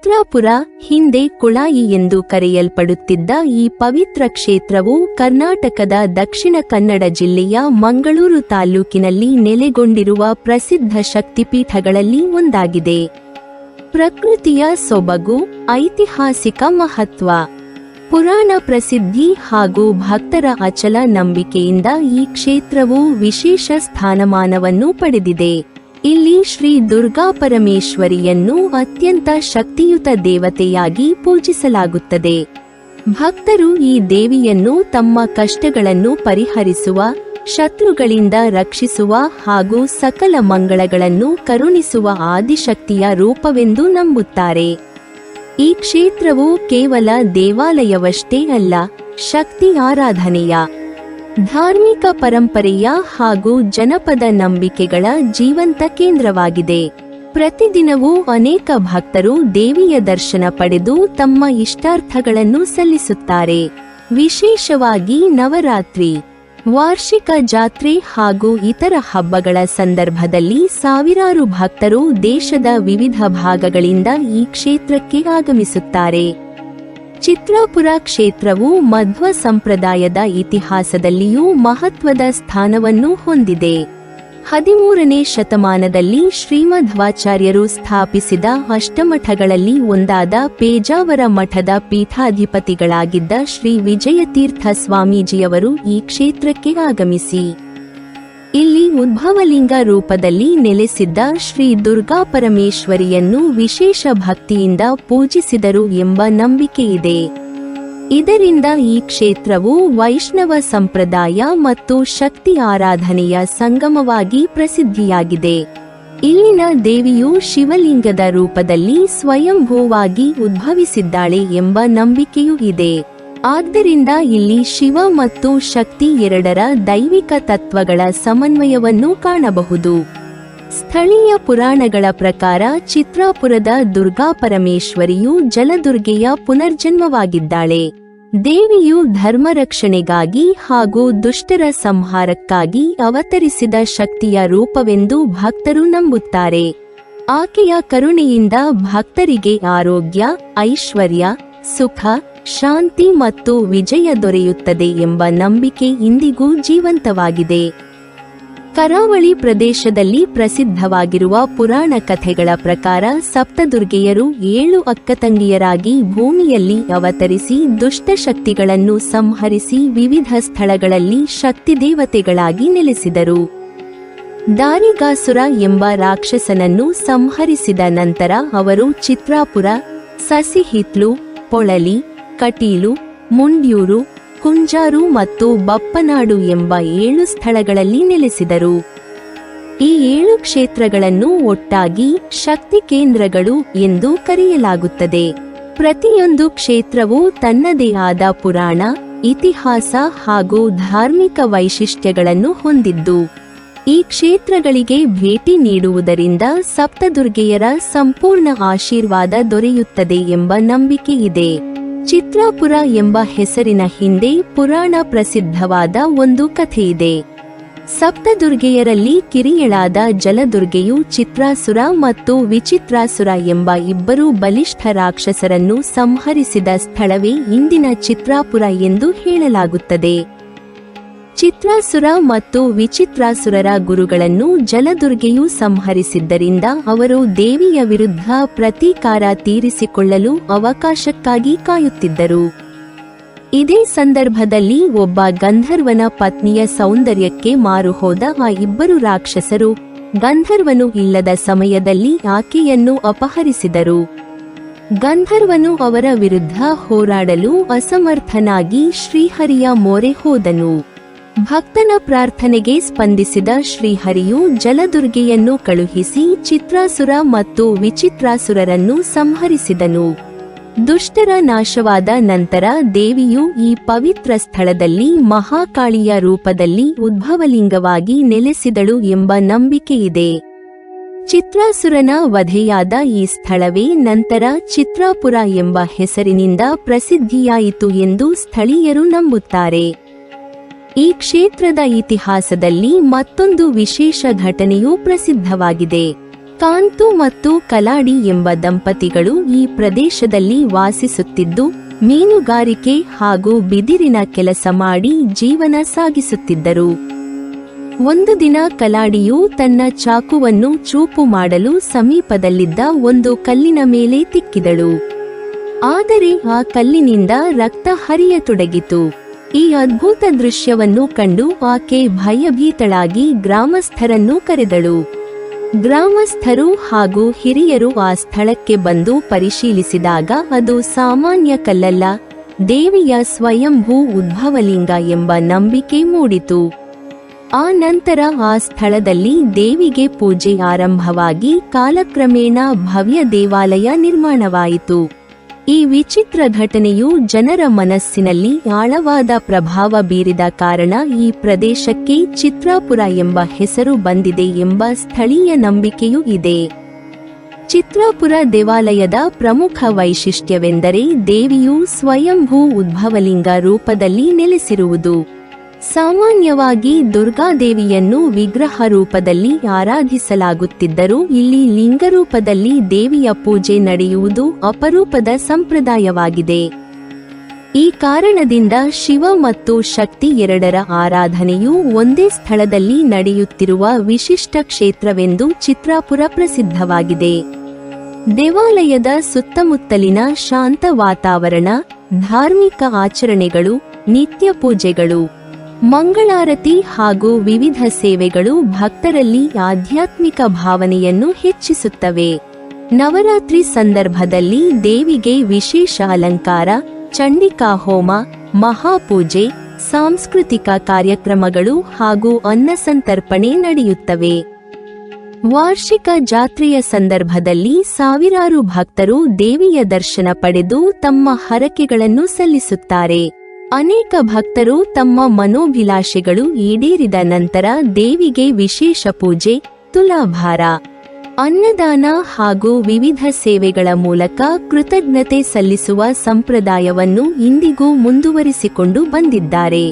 ಚಿತ್ರಾಪುರ, ಹಿಂದೆ ಕುಳಾಯಿ ಎಂದು ಕರೆಯಲ್ಪಡುತ್ತಿದ್ದ ಈ ಪವಿತ್ರ ಕ್ಷೇತ್ರವು ಕರ್ನಾಟಕದ ದಕ್ಷಿಣ ಕನ್ನಡ ಜಿಲ್ಲೆಯ ಮಂಗಳೂರು ತಾಲ್ಲೂಕಿನಲ್ಲಿ ನೆಲೆಗೊಂಡಿರುವ ಪ್ರಸಿದ್ಧ ಶಕ್ತಿಪೀಠಗಳಲ್ಲಿ ಒಂದಾಗಿದೆ. ಪ್ರಕೃತಿಯ ಸೊಬಗು, ಐತಿಹಾಸಿಕ ಮಹತ್ವ, ಪುರಾಣ ಪ್ರಸಿದ್ಧಿ ಹಾಗೂ ಭಕ್ತರ ಅಚಲ ನಂಬಿಕೆಯಿಂದ ಈ ಕ್ಷೇತ್ರವು ವಿಶೇಷ ಸ್ಥಾನಮಾನವನ್ನು ಪಡೆದಿದೆ. ಇಲ್ಲಿ ಶ್ರೀ ದುರ್ಗಾ ಪರಮೇಶ್ವರಿಯನ್ನು ಅತ್ಯಂತ ಶಕ್ತಿಯುತ ದೇವತೆಯಾಗಿ ಪೂಜಿಸಲಾಗುತ್ತದೆ. ಭಕ್ತರು ಈ ದೇವಿಯನ್ನು ತಮ್ಮ ಕಷ್ಟಗಳನ್ನು ಪರಿಹರಿಸುವ, ಶತ್ರುಗಳಿಂದ ರಕ್ಷಿಸುವ ಹಾಗೂ ಸಕಲ ಮಂಗಳಗಳನ್ನು ಕರುಣಿಸುವ ಆದಿಶಕ್ತಿಯ ರೂಪವೆಂದು ನಂಬುತ್ತಾರೆ. ಈ ಕ್ಷೇತ್ರವು ಕೇವಲ ದೇವಾಲಯವಷ್ಟೇ ಅಲ್ಲ, ಶಕ್ತಿ ಆರಾಧನೆಯ, ಧಾರ್ಮಿಕ ಪರಂಪರೆಯ ಹಾಗೂ ಜನಪದ ನಂಬಿಕೆಗಳ ಜೀವಂತ ಕೇಂದ್ರವಾಗಿದೆ. ಪ್ರತಿದಿನವೂ ಅನೇಕ ಭಕ್ತರು ದೇವಿಯ ದರ್ಶನ ಪಡೆದು ತಮ್ಮ ಇಷ್ಟಾರ್ಥಗಳನ್ನು ಸಲ್ಲಿಸುತ್ತಾರೆ. ವಿಶೇಷವಾಗಿ ನವರಾತ್ರಿ, ವಾರ್ಷಿಕ ಜಾತ್ರೆ ಹಾಗೂ ಇತರ ಹಬ್ಬಗಳ ಸಂದರ್ಭದಲ್ಲಿ ಸಾವಿರಾರು ಭಕ್ತರು ದೇಶದ ವಿವಿಧ ಭಾಗಗಳಿಂದ ಈ ಕ್ಷೇತ್ರಕ್ಕೆ ಆಗಮಿಸುತ್ತಾರೆ. ಚಿತ್ರಾಪುರ ಕ್ಷೇತ್ರವು ಮಧ್ವ ಸಂಪ್ರದಾಯದ ಇತಿಹಾಸದಲ್ಲಿಯೂ ಮಹತ್ವದ ಸ್ಥಾನವನ್ನು ಹೊಂದಿದೆ. 13ನೇ ಶತಮಾನದಲ್ಲಿ ಶ್ರೀಮಧ್ವಾಚಾರ್ಯರು ಸ್ಥಾಪಿಸಿದ ಅಷ್ಟಮಠಗಳಲ್ಲಿ ಒಂದಾದ ಪೇಜಾವರ ಮಠದ ಪೀಠಾಧಿಪತಿಗಳಾಗಿದ್ದ ಶ್ರೀ ವಿಜಯತೀರ್ಥ ಸ್ವಾಮೀಜಿಯವರು ಈ ಕ್ಷೇತ್ರಕ್ಕೆ ಆಗಮಿಸಿ ಇಲ್ಲಿ ಉದ್ಭವಲಿಂಗ ರೂಪದಲ್ಲಿ ನೆಲೆಸಿದ್ದ ಶ್ರೀ ದುರ್ಗಾ ಪರಮೇಶ್ವರಿಯನ್ನು ವಿಶೇಷ ಭಕ್ತಿಯಿಂದ ಪೂಜಿಸಿದರು ಎಂಬ ನಂಬಿಕೆಯಿದೆ. ಇದರಿಂದ ಈ ಕ್ಷೇತ್ರವು ವೈಷ್ಣವ ಸಂಪ್ರದಾಯ ಮತ್ತು ಶಕ್ತಿ ಆರಾಧನೆಯ ಸಂಗಮವಾಗಿ ಪ್ರಸಿದ್ಧಿಯಾಗಿದೆ. ಇಲ್ಲಿನ ದೇವಿಯು ಶಿವಲಿಂಗದ ರೂಪದಲ್ಲಿ ಸ್ವಯಂಭೂವಾಗಿ ಉದ್ಭವಿಸಿದ್ದಾಳೆ ಎಂಬ ನಂಬಿಕೆಯೂ ಇದೆ. ಆದ್ದರಿಂದ ಇಲ್ಲಿ ಶಿವ ಮತ್ತು ಶಕ್ತಿ ಎರಡರ ದೈವಿಕ ತತ್ವಗಳ ಸಮನ್ವಯವನ್ನು ಕಾಣಬಹುದು. ಸ್ಥಳೀಯ ಪುರಾಣಗಳ ಪ್ರಕಾರ ಚಿತ್ರಾಪುರದ ದುರ್ಗಾ ಪರಮೇಶ್ವರಿಯು ಜಲದುರ್ಗೆಯ ಪುನರ್ಜನ್ಮವಾಗಿದ್ದಾಳೆ. ದೇವಿಯು ಧರ್ಮರಕ್ಷಣೆಗಾಗಿ ಹಾಗೂ ದುಷ್ಟರ ಸಂಹಾರಕ್ಕಾಗಿ ಅವತರಿಸಿದ ಶಕ್ತಿಯ ರೂಪವೆಂದು ಭಕ್ತರು ನಂಬುತ್ತಾರೆ. ಆಕೆಯ ಕರುಣೆಯಿಂದ ಭಕ್ತರಿಗೆ ಆರೋಗ್ಯ, ಐಶ್ವರ್ಯ, ಸುಖ, ಶಾಂತಿ ಮತ್ತು ವಿಜಯ ದೊರೆಯುತ್ತದೆ ಎಂಬ ನಂಬಿಕೆ ಇಂದಿಗೂ ಜೀವಂತವಾಗಿದೆ. ಕರಾವಳಿ ಪ್ರದೇಶದಲ್ಲಿ ಪ್ರಸಿದ್ಧವಾಗಿರುವ ಪುರಾಣ ಕಥೆಗಳ ಪ್ರಕಾರ ಸಪ್ತದುರ್ಗೆಯರು 7 ಅಕ್ಕತಂಗಿಯರಾಗಿ ಭೂಮಿಯಲ್ಲಿ ಅವತರಿಸಿ ದುಷ್ಟಶಕ್ತಿಗಳನ್ನು ಸಂಹರಿಸಿ ವಿವಿಧ ಸ್ಥಳಗಳಲ್ಲಿ ಶಕ್ತಿದೇವತೆಗಳಾಗಿ ನೆಲೆಸಿದರು. ದಾರಿಗಾಸುರ ಎಂಬ ರಾಕ್ಷಸನನ್ನು ಸಂಹರಿಸಿದ ನಂತರ ಅವರು ಚಿತ್ರಾಪುರ, ಸಸಿಹಿತ್ಲು, ಪೊಳಲಿ, ಕಟೀಲು, ಮುಂಡ್ಯೂರು, ಕುಂಜಾರು ಮತ್ತು ಬಪ್ಪನಾಡು ಎಂಬ 7 ಸ್ಥಳಗಳಲ್ಲಿ ನೆಲೆಸಿದರು. ಈ 7 ಕ್ಷೇತ್ರಗಳನ್ನು ಒಟ್ಟಾಗಿ ಶಕ್ತಿ ಕೇಂದ್ರಗಳು ಎಂದು ಕರೆಯಲಾಗುತ್ತದೆ. ಪ್ರತಿಯೊಂದು ಕ್ಷೇತ್ರವು ತನ್ನದೇ ಆದ ಪುರಾಣ, ಇತಿಹಾಸ ಹಾಗೂ ಧಾರ್ಮಿಕ ವೈಶಿಷ್ಟ್ಯಗಳನ್ನು ಹೊಂದಿದ್ದು, ಈ ಕ್ಷೇತ್ರಗಳಿಗೆ ಭೇಟಿ ನೀಡುವುದರಿಂದ ಸಪ್ತದುರ್ಗೆಯರ ಸಂಪೂರ್ಣ ಆಶೀರ್ವಾದ ದೊರೆಯುತ್ತದೆ ಎಂಬ ನಂಬಿಕೆ ಇದೆ. ಚಿತ್ರಾಪುರ ಎಂಬ ಹೆಸರಿನ ಹಿಂದೆ ಪುರಾಣ ಪ್ರಸಿದ್ಧವಾದ ಒಂದು ಕಥೆಯಿದೆ. ಸಪ್ತದುರ್ಗೆಯರಲ್ಲಿ ಕಿರಿಯಳಾದ ಜಲದುರ್ಗೆಯು ಚಿತ್ರಾಸುರ ಮತ್ತು ವಿಚಿತ್ರಾಸುರ ಎಂಬ 2 ಬಲಿಷ್ಠ ರಾಕ್ಷಸರನ್ನು ಸಂಹರಿಸಿದ ಸ್ಥಳವೇ ಇಂದಿನ ಚಿತ್ರಾಪುರ ಎಂದು ಹೇಳಲಾಗುತ್ತದೆ. ಚಿತ್ರಾಸುರ ಮತ್ತು ವಿಚಿತ್ರಾಸುರರ ಗುರುಗಳನ್ನು ಜಲದುರ್ಗೆಯು ಸಂಹರಿಸಿದ್ದರಿಂದ ಅವರು ದೇವಿಯ ವಿರುದ್ಧ ಪ್ರತೀಕಾರ ತೀರಿಸಿಕೊಳ್ಳಲು ಅವಕಾಶಕ್ಕಾಗಿ ಕಾಯುತ್ತಿದ್ದರು. ಇದೇ ಸಂದರ್ಭದಲ್ಲಿ ಒಬ್ಬ ಗಂಧರ್ವನ ಪತ್ನಿಯ ಸೌಂದರ್ಯಕ್ಕೆ ಮಾರುಹೋದ ಆ 2 ರಾಕ್ಷಸರು ಗಂಧರ್ವನು ಇಲ್ಲದ ಸಮಯದಲ್ಲಿ ಆಕೆಯನ್ನು ಅಪಹರಿಸಿದರು. ಗಂಧರ್ವನು ಅವರ ವಿರುದ್ಧ ಹೋರಾಡಲು ಅಸಮರ್ಥನಾಗಿ ಶ್ರೀಹರಿಯ ಮೊರೆ ಹೋದನು. ಭಕ್ತನ ಪ್ರಾರ್ಥನೆಗೆ ಸ್ಪಂದಿಸಿದ ಶ್ರೀಹರಿಯು ಜಲದುರ್ಗೆಯನ್ನು ಕಳುಹಿಸಿ ಚಿತ್ರಾಸುರ ಮತ್ತು ವಿಚಿತ್ರಾಸುರರನ್ನು ಸಂಹರಿಸಿದನು. ದುಷ್ಟರ ನಾಶವಾದ ನಂತರ ದೇವಿಯು ಈ ಪವಿತ್ರ ಸ್ಥಳದಲ್ಲಿ ಮಹಾಕಾಳಿಯ ರೂಪದಲ್ಲಿ ಉದ್ಭವಲಿಂಗವಾಗಿ ನೆಲೆಸಿದಳು ಎಂಬ ನಂಬಿಕೆಯಿದೆ. ಚಿತ್ರಾಸುರನ ವಧೆಯಾದ ಈ ಸ್ಥಳವೇ ನಂತರ ಚಿತ್ರಾಪುರ ಎಂಬ ಹೆಸರಿನಿಂದ ಪ್ರಸಿದ್ಧಿಯಾಯಿತು ಎಂದು ಸ್ಥಳೀಯರು ನಂಬುತ್ತಾರೆ. ಈ ಕ್ಷೇತ್ರದ ಇತಿಹಾಸದಲ್ಲಿ ಮತ್ತೊಂದು ವಿಶೇಷ ಘಟನೆಯೂ ಪ್ರಸಿದ್ಧವಾಗಿದೆ. ಕಾಂತು ಮತ್ತು ಕಲಾಡಿ ಎಂಬ ದಂಪತಿಗಳು ಈ ಪ್ರದೇಶದಲ್ಲಿ ವಾಸಿಸುತ್ತಿದ್ದು ಮೀನುಗಾರಿಕೆ ಹಾಗೂ ಬಿದಿರಿನ ಕೆಲಸ ಮಾಡಿ ಜೀವನ ಸಾಗಿಸುತ್ತಿದ್ದರು. ಒಂದು ದಿನ ಕಲಾಡಿಯು ತನ್ನ ಚಾಕುವನ್ನು ಚೂಪು ಮಾಡಲು ಸಮೀಪದಲ್ಲಿದ್ದ ಒಂದು ಕಲ್ಲಿನ ಮೇಲೆ ತಿಕ್ಕಿದಳು. ಆದರೆ ಆ ಕಲ್ಲಿನಿಂದ ರಕ್ತ ಹರಿಯತೊಡಗಿತು. ಈ ಅದ್ಭುತ ದೃಶ್ಯವನ್ನು ಕಂಡು ಆಕೆ ಭಯಭೀತಳಾಗಿ ಗ್ರಾಮಸ್ಥರನ್ನು ಕರೆದಳು. ಗ್ರಾಮಸ್ಥರು ಹಾಗೂ ಹಿರಿಯರು ಆ ಸ್ಥಳಕ್ಕೆ ಬಂದು ಪರಿಶೀಲಿಸಿದಾಗ ಅದು ಸಾಮಾನ್ಯ ಕಲ್ಲಲ್ಲ, ದೇವಿಯ ಸ್ವಯಂಭೂ ಉದ್ಭವಲಿಂಗ ಎಂಬ ನಂಬಿಕೆ ಮೂಡಿತು. ಆ ನಂತರ ಆ ಸ್ಥಳದಲ್ಲಿ ದೇವಿಗೆ ಪೂಜೆ ಆರಂಭವಾಗಿ ಕಾಲಕ್ರಮೇಣ ಭವ್ಯ ದೇವಾಲಯ ನಿರ್ಮಾಣವಾಯಿತು. ಈ ವಿಚಿತ್ರ ಘಟನೆಯು ಜನರ ಮನಸ್ಸಿನಲ್ಲಿ ಆಳವಾದ ಪ್ರಭಾವ ಬೀರಿದ ಕಾರಣ ಈ ಪ್ರದೇಶಕ್ಕೆ ಚಿತ್ರಾಪುರ ಎಂಬ ಹೆಸರು ಬಂದಿದೆ ಎಂಬ ಸ್ಥಳೀಯ ನಂಬಿಕೆಯೂ ಇದೆ. ಚಿತ್ರಾಪುರ ದೇವಾಲಯದ ಪ್ರಮುಖ ವೈಶಿಷ್ಟ್ಯವೆಂದರೆ ದೇವಿಯು ಸ್ವಯಂಭೂ ಉದ್ಭವಲಿಂಗ ರೂಪದಲ್ಲಿ ನೆಲೆಸಿರುವುದು. ಸಾಮಾನ್ಯವಾಗಿ ದುರ್ಗಾದೇವಿಯನ್ನು ವಿಗ್ರಹ ರೂಪದಲ್ಲಿ ಆರಾಧಿಸಲಾಗುತ್ತಿದ್ದರೂ ಇಲ್ಲಿ ಲಿಂಗರೂಪದಲ್ಲಿ ದೇವಿಯ ಪೂಜೆ ನಡೆಯುವುದು ಅಪರೂಪದ ಸಂಪ್ರದಾಯವಾಗಿದೆ. ಈ ಕಾರಣದಿಂದ ಶಿವ ಮತ್ತು ಶಕ್ತಿ ಎರಡರ ಆರಾಧನೆಯು ಒಂದೇ ಸ್ಥಳದಲ್ಲಿ ನಡೆಯುತ್ತಿರುವ ವಿಶಿಷ್ಟ ಕ್ಷೇತ್ರವೆಂದು ಚಿತ್ರಾಪುರ ಪ್ರಸಿದ್ಧವಾಗಿದೆ. ದೇವಾಲಯದ ಸುತ್ತಮುತ್ತಲಿನ ಶಾಂತ ವಾತಾವರಣ, ಧಾರ್ಮಿಕ ಆಚರಣೆಗಳು, ನಿತ್ಯ ಪೂಜೆಗಳು, ಮಂಗಳಾರತಿ ಹಾಗೂ ವಿವಿಧ ಸೇವೆಗಳು ಭಕ್ತರಲ್ಲಿ ಆಧ್ಯಾತ್ಮಿಕ ಭಾವನೆಯನ್ನು ಹೆಚ್ಚಿಸುತ್ತವೆ. ನವರಾತ್ರಿ ಸಂದರ್ಭದಲ್ಲಿ ದೇವಿಗೆ ವಿಶೇಷ ಅಲಂಕಾರ, ಚಂಡಿಕಾ ಹೋಮ, ಮಹಾಪೂಜೆ, ಸಾಂಸ್ಕೃತಿಕ ಕಾರ್ಯಕ್ರಮಗಳು ಹಾಗೂ ಅನ್ನಸಂತರ್ಪಣೆ ನಡೆಯುತ್ತವೆ. ವಾರ್ಷಿಕ ಜಾತ್ರೆಯ ಸಂದರ್ಭದಲ್ಲಿ ಸಾವಿರಾರು ಭಕ್ತರು ದೇವಿಯ ದರ್ಶನ ಪಡೆದು ತಮ್ಮ ಹರಕೆಗಳನ್ನು ಸಲ್ಲಿಸುತ್ತಾರೆ. ಅನೇಕ ಭಕ್ತರು ತಮ್ಮ ಮನೋಭಿಲಾಷೆಗಳು ಈಡೇರಿದ ನಂತರ ದೇವಿಗೆ ವಿಶೇಷ ಪೂಜೆ, ತುಲಾಭಾರ, ಅನ್ನದಾನ ಹಾಗೂ ವಿವಿಧ ಸೇವೆಗಳ ಮೂಲಕ ಕೃತಜ್ಞತೆ ಸಲ್ಲಿಸುವ ಸಂಪ್ರದಾಯವನ್ನು ಇಂದಿಗೂ ಮುಂದುವರಿಸಿಕೊಂಡು ಬಂದಿದ್ದಾರೆ.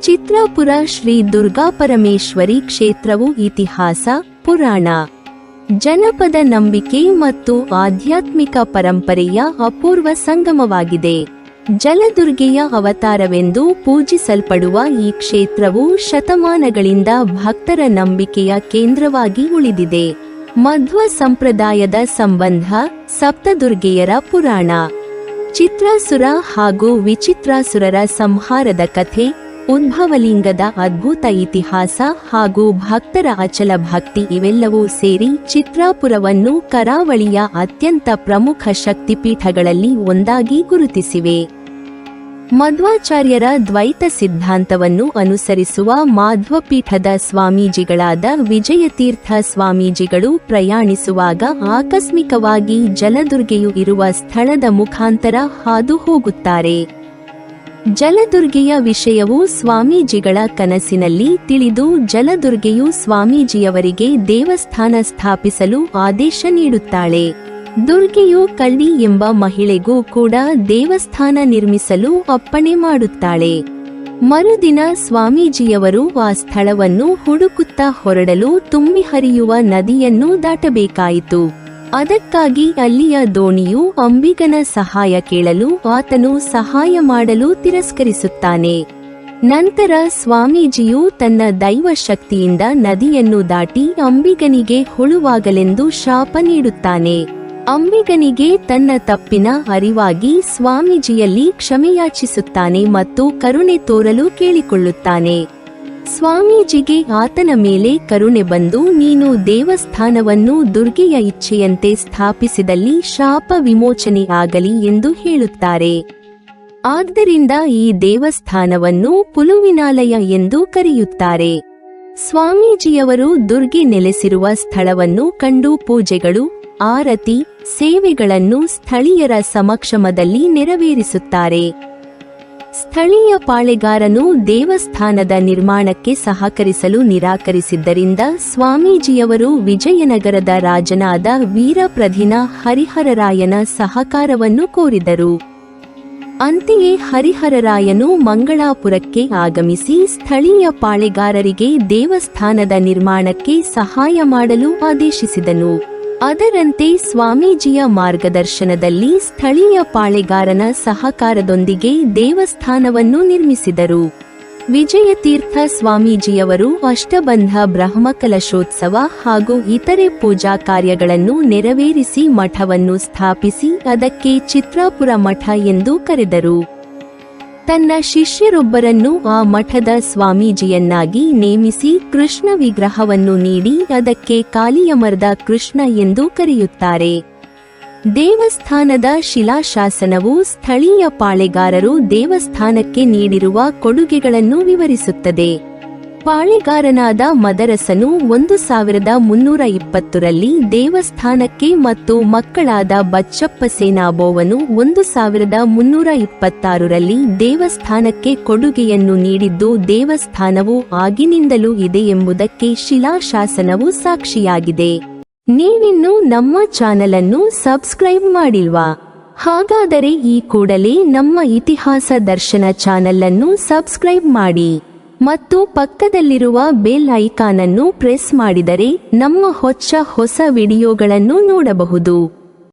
ಚಿತ್ರಾಪುರ ಶ್ರೀ ದುರ್ಗಾಪರಮೇಶ್ವರಿ ಕ್ಷೇತ್ರವು ಇತಿಹಾಸ, ಪುರಾಣ, ಜನಪದ ನಂಬಿಕೆ ಮತ್ತು ಆಧ್ಯಾತ್ಮಿಕ ಪರಂಪರೆಯ ಅಪೂರ್ವ ಸಂಗಮವಾಗಿದೆ. ಜಲದುರ್ಗೆಯ ಅವತಾರವೆಂದು ಪೂಜಿಸಲ್ಪಡುವ ಈ ಕ್ಷೇತ್ರವು ಶತಮಾನಗಳಿಂದ ಭಕ್ತರ ನಂಬಿಕೆಯ ಕೇಂದ್ರವಾಗಿ ಉಳಿದಿದೆ. ಮಧ್ವ ಸಂಪ್ರದಾಯದ ಸಂಬಂಧ, ಸಪ್ತದುರ್ಗೆಯರ ಪುರಾಣ, ಚಿತ್ರಾಸುರ ಹಾಗೂ ವಿಚಿತ್ರಾಸುರರ ಸಂಹಾರದ ಕಥೆ, ಉದ್ಭವಲಿಂಗದ ಅದ್ಭುತ ಇತಿಹಾಸ ಹಾಗೂ ಭಕ್ತರ ಅಚಲ ಭಕ್ತಿ ಇವೆಲ್ಲವೂ ಸೇರಿ ಚಿತ್ರಾಪುರವನ್ನು ಕರಾವಳಿಯ ಅತ್ಯಂತ ಪ್ರಮುಖ ಶಕ್ತಿಪೀಠಗಳಲ್ಲಿ ಒಂದಾಗಿ ಗುರುತಿಸಿವೆ. ಮಧ್ವಾಚಾರ್ಯರ ದ್ವೈತ ಸಿದ್ಧಾಂತವನ್ನು ಅನುಸರಿಸುವ ಮಾಧ್ವಪೀಠದ ಸ್ವಾಮೀಜಿಗಳಾದ ವಿಜಯತೀರ್ಥ ಸ್ವಾಮೀಜಿಗಳು ಪ್ರಯಾಣಿಸುವಾಗ ಆಕಸ್ಮಿಕವಾಗಿ ಜಲದುರ್ಗೆಯು ಇರುವ ಸ್ಥಳದ ಮುಖಾಂತರ ಹಾದು ಹೋಗುತ್ತಾರೆ. ಜಲದುರ್ಗೆಯ ವಿಷಯವು ಸ್ವಾಮೀಜಿಗಳ ಕನಸಿನಲ್ಲಿ ತಿಳಿದು ಜಲದುರ್ಗೆಯು ಸ್ವಾಮೀಜಿಯವರಿಗೆ ದೇವಸ್ಥಾನ ಸ್ಥಾಪಿಸಲು ಆದೇಶ ನೀಡುತ್ತಾಳೆ. ದುರ್ಗೆಯು ಕಳ್ಳಿ ಎಂಬ ಮಹಿಳೆಗೂ ಕೂಡ ದೇವಸ್ಥಾನ ನಿರ್ಮಿಸಲು ಅಪ್ಪಣೆ ಮಾಡುತ್ತಾಳೆ. ಮರುದಿನ ಸ್ವಾಮೀಜಿಯವರು ಆ ಸ್ಥಳವನ್ನು ಹುಡುಕುತ್ತಾ ಹೊರಡಲು ತುಂಬಿ ಹರಿಯುವ ನದಿಯನ್ನು ದಾಟಬೇಕಾಯಿತು. ಅದಕ್ಕಾಗಿ ಅಲ್ಲಿಯ ದೋಣಿಯು ಅಂಬಿಗನ ಸಹಾಯ ಕೇಳಲು ಆತನು ಸಹಾಯ ಮಾಡಲು ತಿರಸ್ಕರಿಸುತ್ತಾನೆ. ನಂತರ ಸ್ವಾಮೀಜಿಯು ತನ್ನ ದೈವ ಶಕ್ತಿಯಿಂದ ನದಿಯನ್ನು ದಾಟಿ ಅಂಬಿಗನಿಗೆ ಹುಳುವಾಗಲೆಂದು ಶಾಪ ನೀಡುತ್ತಾನೆ. ಅಂಬಿಗನಿಗೆ ತನ್ನ ತಪ್ಪಿನ ಅರಿವಾಗಿ ಸ್ವಾಮೀಜಿಯಲ್ಲಿ ಕ್ಷಮೆಯಾಚಿಸುತ್ತಾನೆ ಮತ್ತು ಕರುಣೆ ತೋರಲು ಕೇಳಿಕೊಳ್ಳುತ್ತಾನೆ. ಸ್ವಾಮೀಜಿಗೆ ಆತನ ಮೇಲೆ ಕರುಣೆ ಬಂದು ನೀನು ದೇವಸ್ಥಾನವನ್ನು ದುರ್ಗೆಯ ಇಚ್ಛೆಯಂತೆ ಸ್ಥಾಪಿಸಿದಲ್ಲಿ ಶಾಪ ವಿಮೋಚನೆ ಆಗಲಿ ಎಂದು ಹೇಳುತ್ತಾರೆ. ಆದ್ದರಿಂದ ಈ ದೇವಸ್ಥಾನವನ್ನು ಪುಲುವಿನಾಲಯ ಎಂದು ಕರೆಯುತ್ತಾರೆ. ಸ್ವಾಮೀಜಿಯವರು ದುರ್ಗೆ ನೆಲೆಸಿರುವ ಸ್ಥಳವನ್ನು ಕಂಡು ಪೂಜೆಗಳು, ಆರತಿ, ಸೇವೆಗಳನ್ನು ಸ್ಥಳೀಯರ ಸಮಕ್ಷಮದಲ್ಲಿ ನೆರವೇರಿಸುತ್ತಾರೆ. ಸ್ಥಳೀಯ ಪಾಳೆಗಾರನು ದೇವಸ್ಥಾನದ ನಿರ್ಮಾಣಕ್ಕೆ ಸಹಕರಿಸಲು ನಿರಾಕರಿಸಿದ್ದರಿಂದ ಸ್ವಾಮೀಜಿಯವರು ವಿಜಯನಗರದ ರಾಜನಾದ ವೀರಪ್ರಧಿನ ಹರಿಹರರಾಯನ ಸಹಕಾರವನ್ನು ಕೋರಿದರು. ಅಂತೆಯೇ ಹರಿಹರರಾಯನು ಮಂಗಳಾಪುರಕ್ಕೆ ಆಗಮಿಸಿ ಸ್ಥಳೀಯ ಪಾಳೆಗಾರರಿಗೆ ದೇವಸ್ಥಾನದ ನಿರ್ಮಾಣಕ್ಕೆ ಸಹಾಯ ಮಾಡಲು ಆದೇಶಿಸಿದನು. ಅದರಂತೆ ಸ್ವಾಮೀಜಿಯ ಮಾರ್ಗದರ್ಶನದಲ್ಲಿ ಸ್ಥಳೀಯ ಪಾಳೆಗಾರನ ಸಹಕಾರದೊಂದಿಗೆ ದೇವಸ್ಥಾನವನ್ನು ನಿರ್ಮಿಸಿದರು. ವಿಜಯತೀರ್ಥ ಸ್ವಾಮೀಜಿಯವರು ಅಷ್ಟಬಂಧ ಬ್ರಹ್ಮಕಲಶೋತ್ಸವ ಹಾಗೂ ಇತರೆ ಪೂಜಾ ಕಾರ್ಯಗಳನ್ನು ನೆರವೇರಿಸಿ ಮಠವನ್ನು ಸ್ಥಾಪಿಸಿ ಅದಕ್ಕೆ ಚಿತ್ರಾಪುರ ಮಠ ಎಂದು ಕರೆದರು. ತನ್ನ ಶಿಷ್ಯರೊಬ್ಬರನ್ನು ಆ ಮಠದ ಸ್ವಾಮೀಜಿಯನ್ನಾಗಿ ನೇಮಿಸಿ ಕೃಷ್ಣ ವಿಗ್ರಹವನ್ನು ನೀಡಿ ಅದಕ್ಕೆ ಕಾಲಿಯಮರ್ದ ಕೃಷ್ಣ ಎಂದು ಕರೆಯುತ್ತಾರೆ. ದೇವಸ್ಥಾನದ ಶಿಲಾಶಾಸನವು ಸ್ಥಳೀಯ ಪಾಳೆಗಾರರು ದೇವಸ್ಥಾನಕ್ಕೆ ನೀಡಿರುವ ಕೊಡುಗೆಗಳನ್ನು ವಿವರಿಸುತ್ತದೆ. ಪಾಳೆಗಾರನಾದ ಮದರಸನು 1320ರಲ್ಲಿ ದೇವಸ್ಥಾನಕ್ಕೆ ಮತ್ತು ಮಕ್ಕಳಾದ ಬಚ್ಚಪ್ಪ ಸೇನಾಬೋವನು 1326ರಲ್ಲಿ ದೇವಸ್ಥಾನಕ್ಕೆ ಕೊಡುಗೆಯನ್ನು ನೀಡಿದ್ದು ದೇವಸ್ಥಾನವು ಆಗಿನಿಂದಲೂ ಇದೆ ಎಂಬುದಕ್ಕೆ ಶಿಲಾಶಾಸನವು ಸಾಕ್ಷಿಯಾಗಿದೆ. ನೀವಿನ್ನೂ ನಮ್ಮ ಚಾನಲನ್ನು ಸಬ್ಸ್ಕ್ರೈಬ್ ಮಾಡಿಲ್ವಾ? ಹಾಗಾದರೆ ಈ ಕೂಡಲೇ ನಮ್ಮ ಇತಿಹಾಸ ದರ್ಶನ ಚಾನಲನ್ನು ಸಬ್ಸ್ಕ್ರೈಬ್ ಮಾಡಿ ಮತ್ತು ಪಕ್ಕದಲ್ಲಿರುವ ಬೆಲ್ ಐಕಾನ್ ಅನ್ನು ಪ್ರೆಸ್ ಮಾಡಿದರೆ ನಮ್ಮ ಹೊಸ ವಿಡಿಯೋಗಳನ್ನು ನೋಡಬಹುದು.